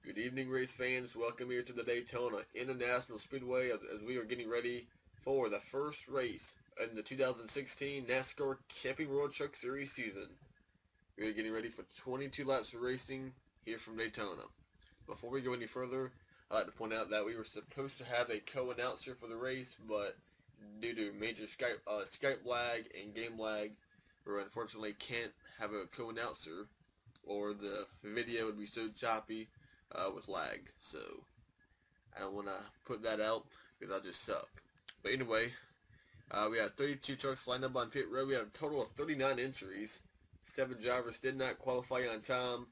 Good evening, race fans. Welcome here to the Daytona International Speedway as we are getting ready for the first race in the 2016 NASCAR Camping World Truck Series season. We are getting ready for 22 laps of racing here from Daytona. Before we go any further, I'd like to point out that we were supposed to have a co-announcer for the race, but due to major Skype lag and game lag, we unfortunately can't have a co-announcer, or the video would be so choppy with lag. So I don't want to put that out because I'll just suck. But anyway, we have 32 trucks lined up on pit road. We have a total of 39 entries. 7 drivers did not qualify on time.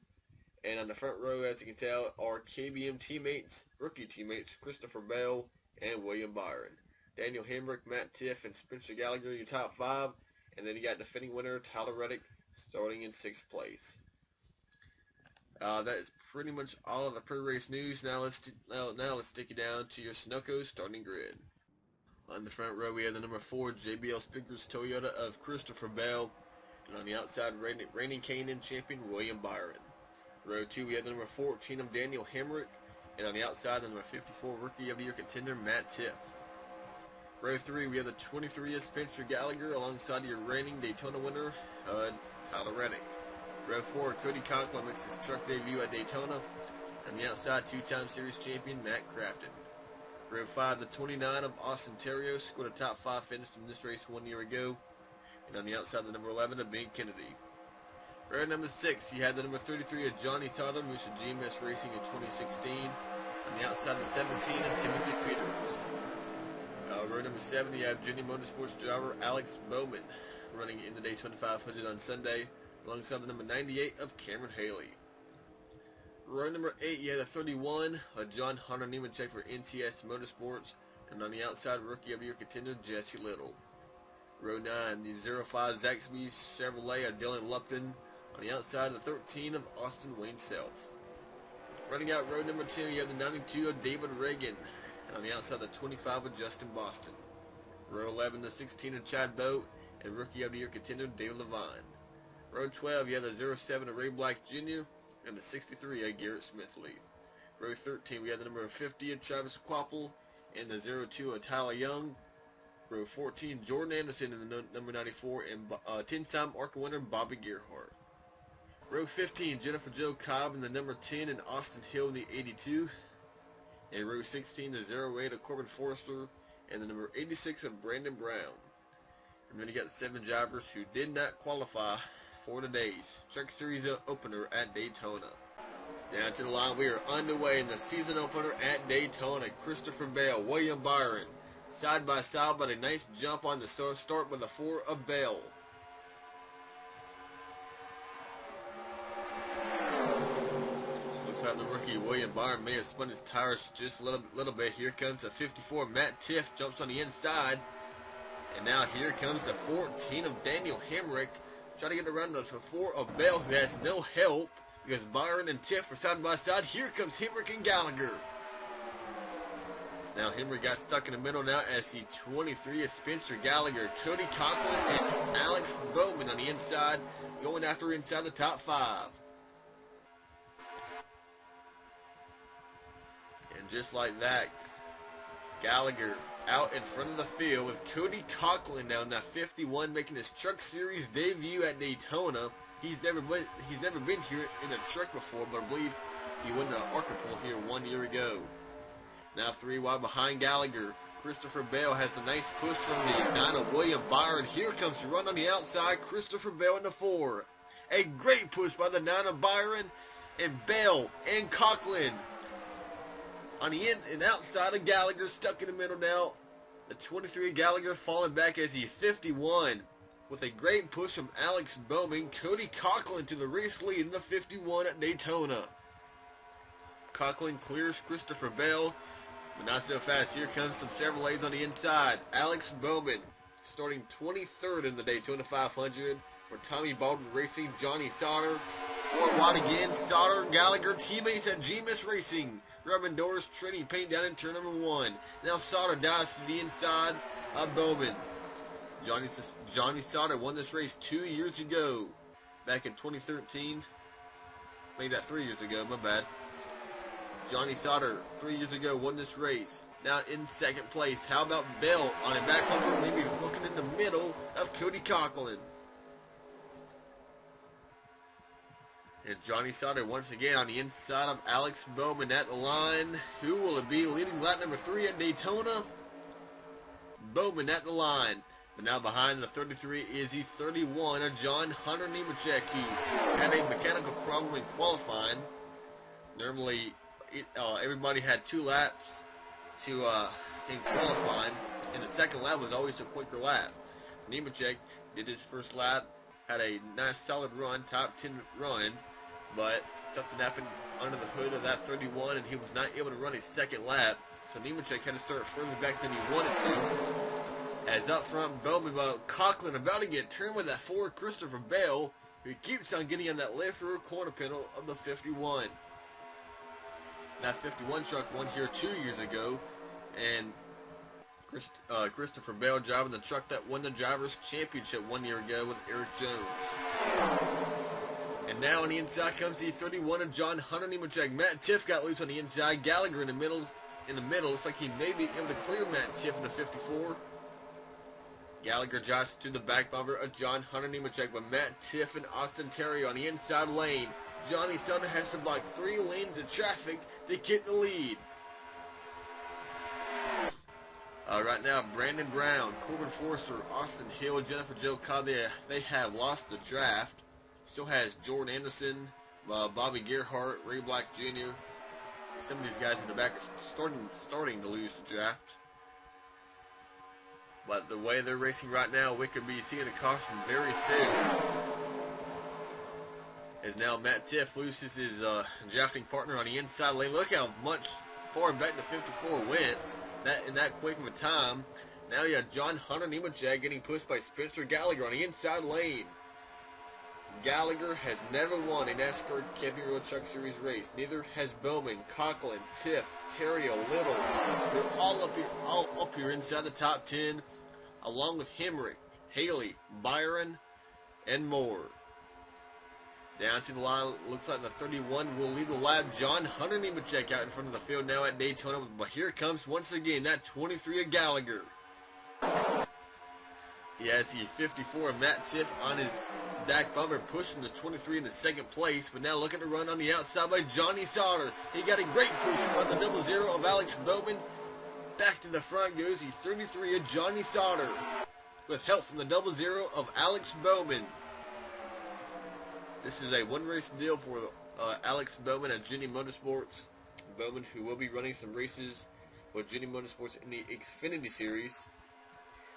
And on the front row, as you can tell, are KBM teammates, rookie teammates, Christopher Bell and William Byron. Daniel Hemrick, Matt Tiff, and Spencer Gallagher, your top 5. And then you got defending winner Tyler Reddick starting in 6th place. That is pretty much all of the pre-race news. Now let's take you down to your Sunoco starting grid. On the front row, we have the number 4 JBL Speakers Toyota of Christopher Bell, and on the outside, reigning K&N champion William Byron. Row 2, we have the number 14 of Daniel Hemrick, and on the outside, the number 54 Rookie of the Year contender Matt Tiff. Row 3, we have the 23 of Spencer Gallagher alongside your reigning Daytona winner, Tyler Reddick. Row 4, Cody Conklin makes his truck debut at Daytona. On the outside, 2-time series champion Matt Crafton. Row 5, the 29 of Austin Terrios scored a top 5 finish in this race 1 year ago. And on the outside, the number 11 of Ben Kennedy. Row number 6, you had the number 33 of Johnny Sodom, who's a GMS Racing in 2016. On the outside, the 17 of Timothy Peters. Row number 7, you have Jenny Motorsports driver Alex Bowman running in the Daytona 500 on Sunday, alongside the number 98 of Cameron Haley. Row number 8, you had a 31 of John Hunter Nemechek for NTS Motorsports, and on the outside, Rookie of the Year contender Jesse Little. Row 9, the 05 Zaxby Chevrolet of Dylan Lupton, on the outside, the 13 of Austin Wayne Self. Running out row number 2, you have the 92 of David Reagan, and on the outside, the 25 of Justin Boston. Row 11, the 16 of Chad Boat, and Rookie of the Year contender David Levine. Row 12, you have the 07 of Ray Black Jr. and the 63 of Garrett Smithley. Row 13, we have the number 50 of Travis Quapple and the 02 of Tyler Young. Row 14, Jordan Anderson and the number 94 and 10-time ARCA winner Bobby Gerhardt. Row 15, Jennifer Jo Cobb and the number 10 and Austin Hill in the 82. And row 16, the 08 of Corbin Forrester and the number 86 of Brandon Brown. And then you got the 7 drivers who did not qualify for today's Truck Series opener at Daytona. Down to the line, we are underway in the season opener at Daytona. Christopher Bell, William Byron, side by side, but a nice jump on the start with the 4 of Bell. So looks like the rookie William Byron may have spun his tires just a little bit. Here comes the 54 Matt Tiff, jumps on the inside, and now here comes the 14 of Daniel Hemrick. Trying to get around the 4 of Bell, who has no help because Byron and Tiff are side by side. Here comes Hemrick and Gallagher. Now Hemrick got stuck in the middle now as the 23 of Spencer Gallagher, Cody Conklin, and Alex Bowman on the inside, going after inside the top 5. And just like that, Gallagher out in front of the field with Cody Conklin now 51 making his Truck Series debut at Daytona. He's never been here in a truck before, but I believe he won the ARCA pole here 1 year ago. Now 3 wide behind Gallagher. Christopher Bell has a nice push from the 9 of William Byron. Here comes the run on the outside. Christopher Bell in the 4. A great push by the 9 of Byron and Bell and Conklin. On the in and outside of Gallagher, stuck in the middle now. The 23 Gallagher falling back as the 51. With a great push from Alex Bowman, Cody Conklin to the race lead in the 51 at Daytona. Conklin clears Christopher Bell, but not so fast. Here comes some Chevrolets on the inside. Alex Bowman starting 23rd in the Daytona 500 for Tommy Baldwin Racing, Johnny Sauter. 4 wide again, Sauter, Gallagher, teammates at GMS Racing. Rubbing doors, trading paint down in turn number 1. Now Sauter dives to the inside of Bowman. Johnny Sauter won this race 2 years ago, back in 2013. Made that 3 years ago, my bad. Johnny Sauter 3 years ago won this race. Now in second place. How about Bell on a back bumper, maybe looking in the middle of Cody Coughlin. And Johnny Sauter once again on the inside of Alex Bowman at the line. Who will it be leading lap number 3 at Daytona? Bowman at the line. But now behind the 33 is the 31 of John Hunter Nemechek. He had a mechanical problem in qualifying. Normally, everybody had 2 laps in qualifying, and the second lap was always a quicker lap. Nemechek did his first lap, had a nice solid run, top 10 run, but something happened under the hood of that 31, and he was not able to run a second lap. So Nemechek had to start further back than he wanted to. As up front, Bowman, Coughlin about to get turned with that forward Christopher Bell, who keeps on getting on that left rear corner panel of the 51. That 51 truck won here 2 years ago, and Christopher Bell driving the truck that won the Drivers' Championship 1 year ago with Eric Jones. And now on the inside comes the 31 of John Hunter Nemechek. Matt Tiff got loose on the inside. Gallagher in the middle. Looks like he may be able to clear Matt Tiff in the 54. Gallagher drives to the back bumper of John Hunter Nemechek, but Matt Tiff and Austin Terry on the inside lane. Johnny Sauter has to block 3 lanes of traffic to get the lead. Right now, Brandon Brown, Corbin Forster, Austin Hill, Jennifer Joe Cobb, they have lost the draft. Still has Jordan Anderson, Bobby Gerhart, Ray Black Jr. Some of these guys in the back are starting to lose the draft. But the way they're racing right now, we could be seeing a caution very soon. As now Matt Tiff loses his drafting partner on the inside lane. Look how much far back the 54 went in that quick of a time. Now you have John Hunter Nemechek getting pushed by Spencer Gallagher on the inside lane. Gallagher has never won a NASCAR Camping World Truck Series race. Neither has Bowman, Coughlin, Tiff, Terry, Little. They're all up here inside the top 10, along with Hemrick, Haley, Byron, and more. Down to the line, looks like the 31 will lead the lap. John Hunter Nemechek out in front of the field now at Daytona. But here comes once again that 23 of Gallagher. He has the 54 of Matt Tiff on his back bumper, pushing the 23 into second place. But now looking to run on the outside by Johnny Sauter. He got a great push by the 00 of Alex Bowman. Back to the front goes the 33 of Johnny Sauter, with help from the 00 of Alex Bowman. This is a one-race deal for Alex Bowman at Jenny Motorsports. Bowman, who will be running some races with Jenny Motorsports in the Xfinity Series.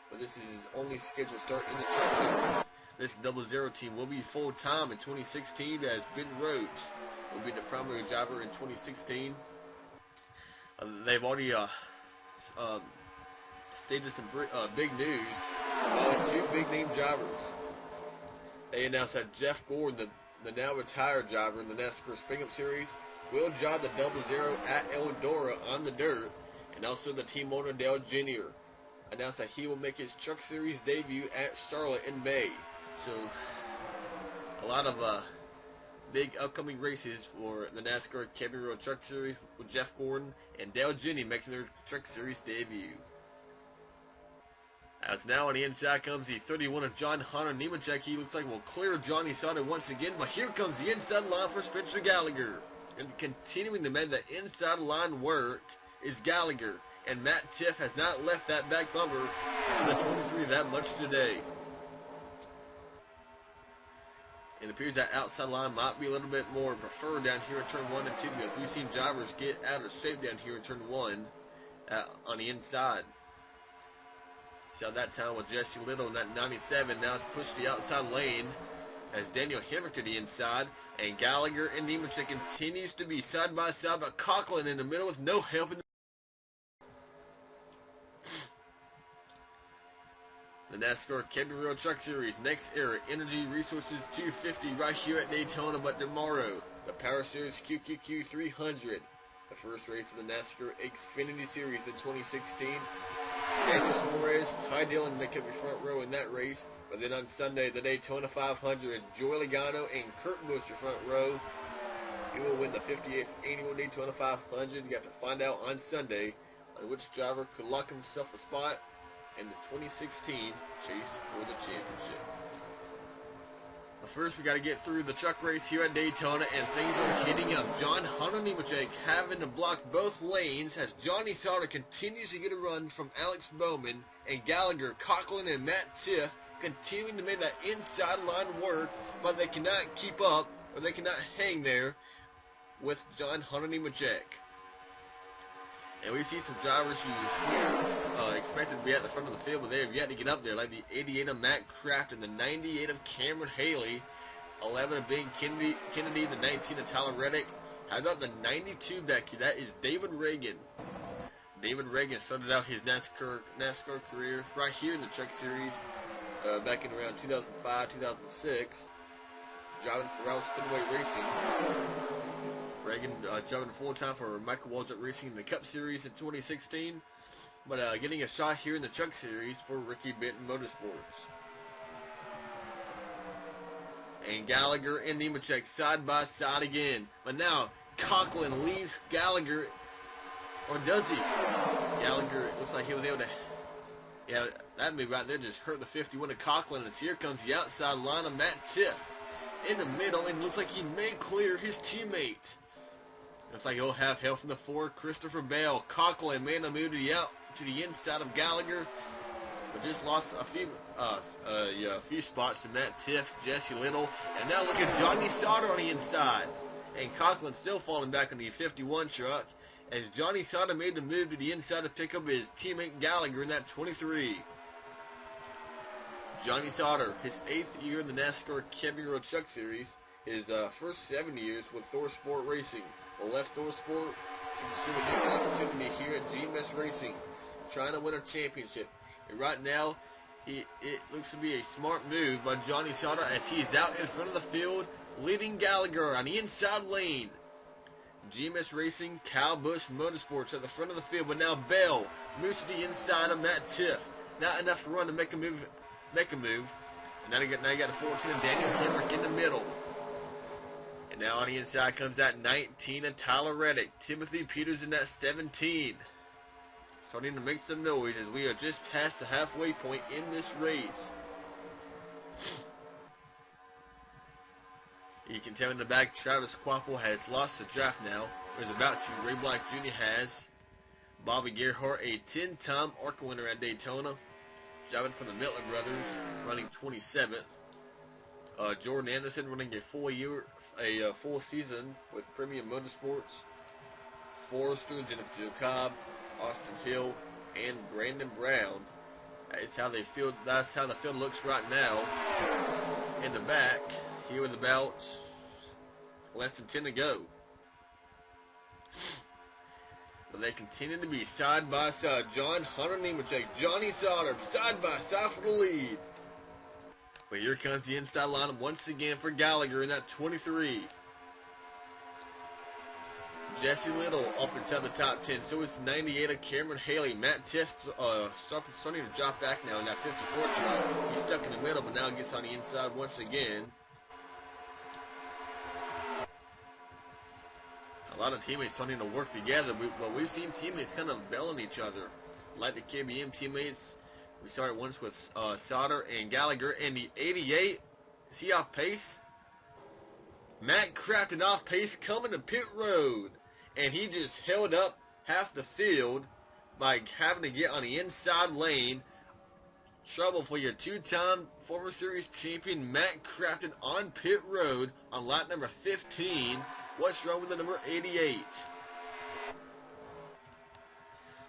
But this is his only scheduled start in the Truck Series. This 00 team will be full-time in 2016 as Ben Rhodes will be the primary driver in 2016. They've already stated some big news about 2 big-name drivers. They announced that Jeff Gordon, the now retired driver in the NASCAR Spring-Up Series, will drive the 00 at Eldora on the dirt, and also the team owner Dale Jr. announced that he will make his Truck Series debut at Charlotte in May. So, a lot of big upcoming races for the NASCAR Camping World Truck Series with Jeff Gordon and Dale Jr. making their Truck Series debut. As now on the inside comes the 31 of John Hunter Nemechek. He looks like will clear Johnny Sauter once again, but here comes the inside line for Spencer Gallagher. And continuing to make that inside line work is Gallagher. And Matt Tiff has not left that back bumper for the 23 that much today. It appears that outside line might be a little bit more preferred down here in turn 1 and 2, because we've seen drivers get out of shape down here in turn 1 on the inside. So that time with Jesse Little in that 97, now it's pushed the outside lane as Daniel Hemrick to the inside, and Gallagher and Nemechek continues to be side by side, but Coughlin in the middle with no help in the NASCAR Camping World Truck Series NextEra Energy Resources 250 right here at Daytona. But tomorrow, the Power Series QQQ 300, the first race of the NASCAR Xfinity Series in 2016. Andres Morez, Ty Dillon make up your front row in that race. But then on Sunday, the Daytona 500, Joey Logano and Kurt Busch your front row. Who will win the 58th annual Daytona 500? You have to find out on Sunday on which driver could lock himself a spot in the 2016 chase for the championship. But first, we got to get through the truck race here at Daytona, and things are heating up. John Hunter Nemechek having to block both lanes as Johnny Sauter continues to get a run from Alex Bowman, and Gallagher, Coughlin, and Matt Tiff continuing to make that inside line work, but they cannot keep up, or they cannot hang there with John Hunter Nemechek. And we see some drivers who expected to be at the front of the field, but they have yet to get up there, like the 88 of Matt Kraft and the 98 of Cameron Haley, 11 of Ben Kennedy, the 19 of Tyler Reddick. How about the 92 back here? That is David Reagan. David Reagan started out his NASCAR career right here in the Truck Series back in around 2005, 2006, driving for Rouse Speedway Racing. Reagan driving full-time for Michael Waltrip Racing in the Cup Series in 2016, but getting a shot here in the Truck Series for Ricky Benton Motorsports. And Gallagher and Nemechek side by side again, but now Coughlin leaves Gallagher, or does he? Gallagher, it looks like he was able to, yeah, that move right there just hurt the 51 of Coughlin, as here comes the outside line of Matt Tiff in the middle, and looks like he may clear his teammate. Looks like he'll have help from the Ford Christopher Bell. Coughlin made a move to the inside of Gallagher, but just lost a few spots to Matt Tiff, Jesse Little, and now look at Johnny Sauter on the inside. And Coughlin still falling back on the 51 truck, as Johnny Sauter made the move to the inside to pick up his teammate Gallagher in that 23. Johnny Sauter, his 8th year in the NASCAR Camping Road Truck Series, his first 7 years with Thor Sport Racing. Left Thor Sport to pursue a new opportunity here at GMS Racing, trying to win a championship. And right now, it looks to be a smart move by Johnny Sauter as he's out in front of the field, leading Gallagher on the inside lane. GMS Racing, Kyle Busch Motorsports at the front of the field, but now Bell moves to the inside of Matt Tiff. Not enough to run to make a move. And now you got the 14 of Daniel Hemrick in the middle. And now on the inside comes that 19 of Tyler Reddick. Timothy Peters in that 17. Starting to make some noise as we are just past the halfway point in this race. You can tell in the back Travis Quapple has lost the draft now. Or is about to. Ray Black Jr. has. Bobby Gerhart, a 10-time ARCA winner at Daytona. Driving for the Miller brothers, running 27th. Jordan Anderson running a full season with Premium Motorsports. Forrester, Jennifer Jill Cobb, Austin Hill, and Brandon Brown. That's how the field looks right now. In the back, here with about less than 10 to go. But they continue to be side by side. John Hunter Nemechek, Johnny Sauter, side by side for the lead. But here comes the inside lineup once again for Gallagher in that 23. Jesse Little up inside the top 10. So is 98 of Cameron Haley. Matt Tiff starting to drop back now in that 54 truck. He's stuck in the middle, but now gets on the inside once again. A lot of teammates starting to work together, but we've seen teammates kind of belling each other. Like the KBM teammates, we started once with Sauter and Gallagher, and the 88, is he off pace? Matt Kraft off pace coming to pit road, and he just held up half the field by having to get on the inside lane. Trouble for your two-time former series champion Matt Kraft on pit road on lap number 15. What's wrong with the number 88?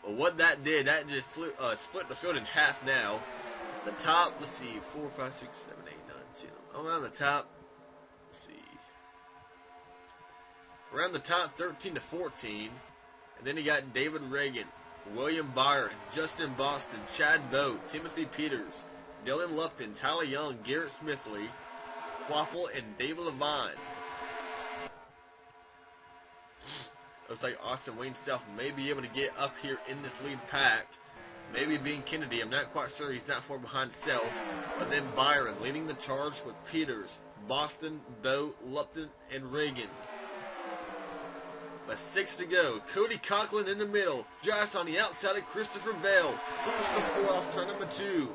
Well, what that did, that just split the field in half now. The top, let's see, 4, 5, 6, 7, 8, 9, 10. Around the top, let's see. Around the top, 13 to 14. And then you got David Reagan, William Byron, Justin Boston, Chad Boat, Timothy Peters, Dylan Lupton, Tyler Young, Garrett Smithley, Quapple, and David Levine. Looks like Austin Wayne Self may be able to get up here in this lead pack. Maybe being Kennedy, I'm not quite sure, he's not far behind Self. But then Byron leading the charge with Peters, Boston, Boat, Lupton, and Reagan. But 6 to go. Cody Coughlin in the middle. Drives on the outside of Christopher Bell. Clears the 4 off turn number 2.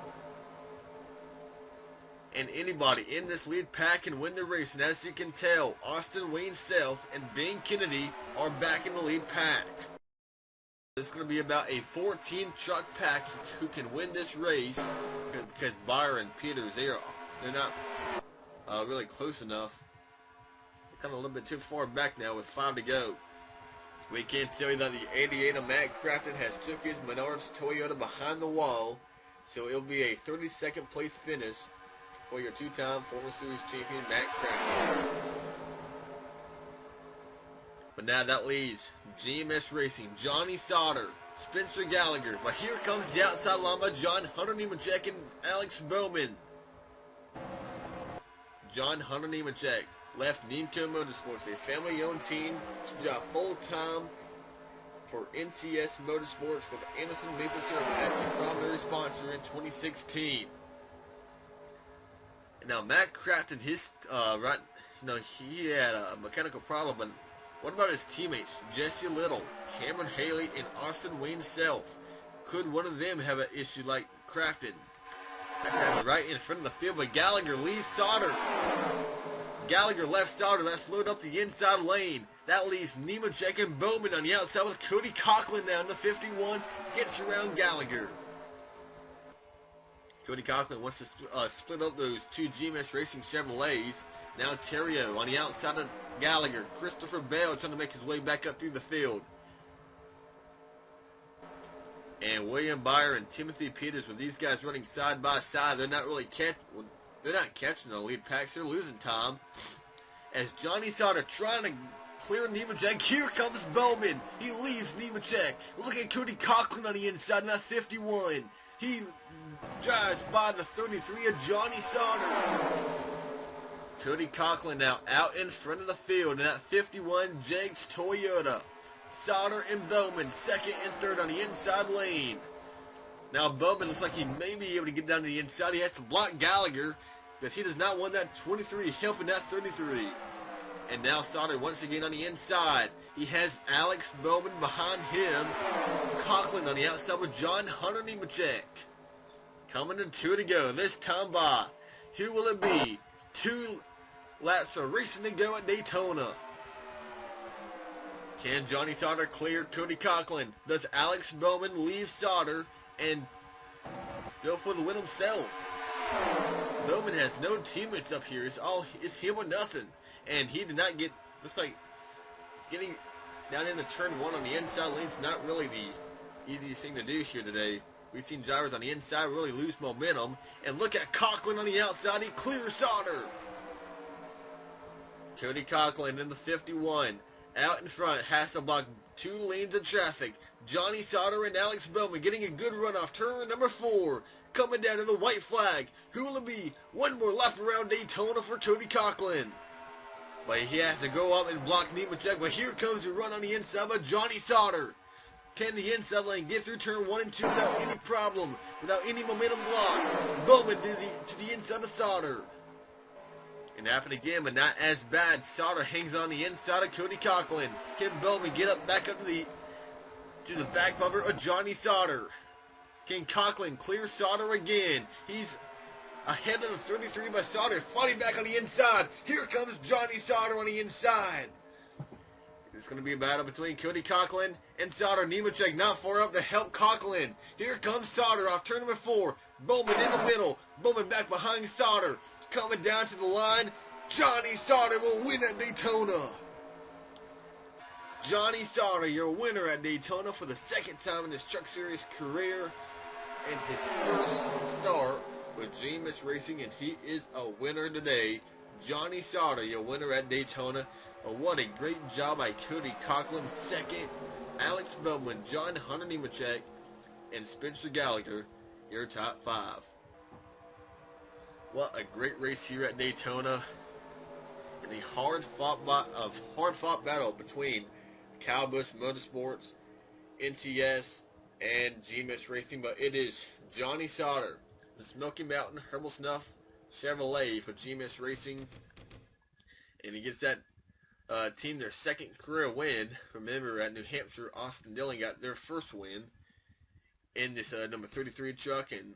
And anybody in this lead pack can win the race. And as you can tell, Austin Wayne Self and Ben Kennedy are back in the lead pack. It's going to be about a 14 truck pack who can win this race, because Byron, Peters, they're not really close enough. They're kind of a little bit too far back now with 5 to go. We can tell you that the 88 of Matt Crafton has took his Menards Toyota behind the wall, so it'll be a 32nd place finish for your 2-time former series champion Matt Crafton. But now that leaves GMS Racing, Johnny Sauter, Spencer Gallagher. But here comes the outside llama, John Hunter Nemechek and Alex Bowman. John Hunter Nemechek left Nemco Motorsports, a family-owned team, to job full-time for NCS Motorsports with Anderson Maple Syrup as the primary sponsor in 2016. And now Matt Crafton, he had a mechanical problem, but what about his teammates, Jesse Little, Cameron Haley, and Austin Wayne Self? Could one of them have an issue like Crafton? Right in front of the field, but Gallagher leaves Sauter. Gallagher left Sauter. That's loaded up the inside lane. That leaves Nemechek and Bowman on the outside with Cody Coughlin now in the 51. Gets around Gallagher. Cody Coughlin wants to split up those 2 GMS Racing Chevrolets. Now Terrio on the outside of Gallagher. Christopher Bell trying to make his way back up through the field. And William Byron and Timothy Peters, with these guys running side by side, they're not catching the lead packs. They're losing time. As Johnny Sauter trying to clear Nemechek. Here comes Bowman. He leaves Nemechek. Look at Cody Coughlin on the inside in that 51. He drives by the 33 of Johnny Sauter. Cody Coughlin now out in front of the field in that 51 Jake's Toyota. Sauter and Bowman second and third on the inside lane. Now Bowman looks like he may be able to get down to the inside. He has to block Gallagher because he does not want that 23 helping that 33. And now Sauter once again on the inside. He has Alex Bowman behind him. Coughlin on the outside with John Hunter Nemechek. Coming to 2 to go. This time by, who will it be? 2 laps are racing to go at Daytona. Can Johnny Sauter clear Cody Coughlin? Does Alex Bowman leave Sauter and go for the win himself? Bowman has no teammates up here. It's him or nothing. And he did not get, looks like getting down in the turn 1 on the inside lane is not really the easiest thing to do here today. We've seen drivers on the inside really lose momentum. And look at Coughlin on the outside. He clears Sauter. Cody Coughlin in the 51. Out in front, has to block 2 lanes of traffic. Johnny Sauter and Alex Bowman getting a good run off turn number 4. Coming down to the white flag. Who will it be? One more lap around Daytona for Cody Coughlin. But he has to go up and block Nemechek. But here comes the run on the inside by Johnny Sauter. Can the inside lane get through turn 1 and 2 without any problem, without any momentum loss? Bowman to the inside of Sauter. And happened again, but not as bad. Sauter hangs on the inside of Cody Coughlin. Can Bowman get back up to the back bumper of Johnny Sauter? Can Coughlin clear Sauter again? He's ahead of the 33 by Sauter, fighting back on the inside. Here comes Johnny Sauter on the inside. It's going to be a battle between Cody Coughlin and Sauter. Nemechek not far up to help Coughlin. Here comes Sauter off turn number 4. Bowman in the middle. Bowman back behind Sauter. Coming down to the line, Johnny Sauter will win at Daytona. Johnny Sauter, your winner at Daytona for the 2nd time in his Truck Series career, and his first start with GMS Racing, and he is a winner today. Johnny Sauter, your winner at Daytona. What a great job by Cody Coughlin. 2nd, Alex Bowman, John Hunter Nemechek, and Spencer Gallagher, your top 5. What a great race here at Daytona, in a hard-fought battle between Kyle Busch Motorsports, NTS, and GMS Racing. But it is Johnny Sauter, the Smoky Mountain Herbal Snuff Chevrolet for GMS Racing, and he gets that team their second career win. Remember, at New Hampshire, Austin Dillon got their first win in this number 33 truck, and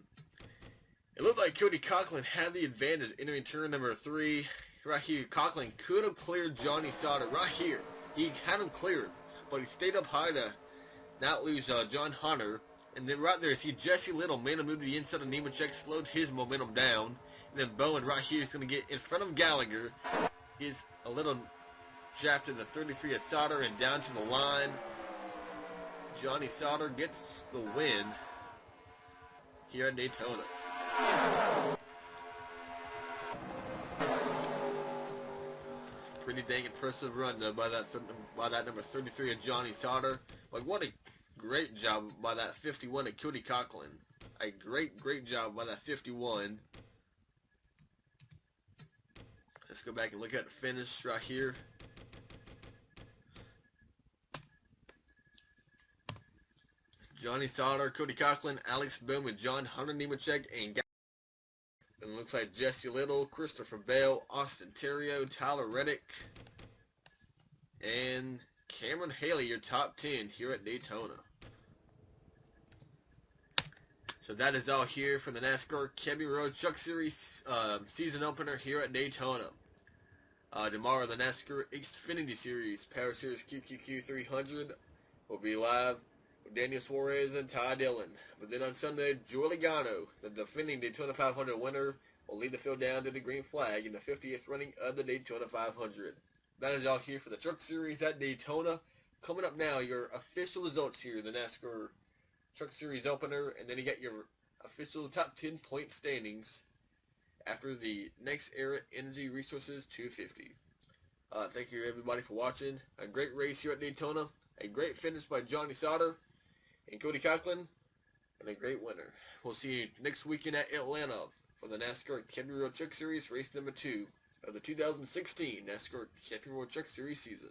it looked like Cody Coughlin had the advantage entering turn number 3. Right here, Coughlin could have cleared Johnny Sauter right here. He had him cleared, but he stayed up high to not lose John Hunter. And then right there, see Jesse Little made a move to the inside of Nemechek, slowed his momentum down. And then Bowen right here is going to get in front of Gallagher. He's a little jab to the 33 of Sauter and down to the line. Johnny Sauter gets the win here at Daytona. Pretty dang impressive run though by that number 33 of Johnny Sauter. Like, what a great job by that 51 of Cody Coughlin. A great job by that 51. Let's go back and look at the finish right here. Johnny Sauter, Cody Coughlin, Alex Bowman, John Hunter, Nemechek, and it looks like Jesse Little, Christopher Bale, Austin Terrio, Tyler Reddick, and Cameron Haley, your top 10 here at Daytona. So that is all here for the NASCAR Camping Road Truck Series season opener here at Daytona. Tomorrow, the NASCAR Xfinity Series Power Series QQQ 300 will be live with Daniel Suarez and Ty Dillon. But then on Sunday, Joey Logano, the defending Daytona 500 winner, will lead the field down to the green flag in the 50th running of the Daytona 500. That is all here for the Truck Series at Daytona. Coming up now, your official results here, the NASCAR Truck Series opener, and then you get your official top 10 point standings after the NextEra Energy Resources 250. Thank you everybody for watching. A great race here at Daytona. A great finish by Johnny Sauter and Cody Coughlin, and a great winner. We'll see you next weekend at Atlanta for the NASCAR Camping Road Truck Series race number 2 of the 2016 NASCAR Camping Road Truck Series season.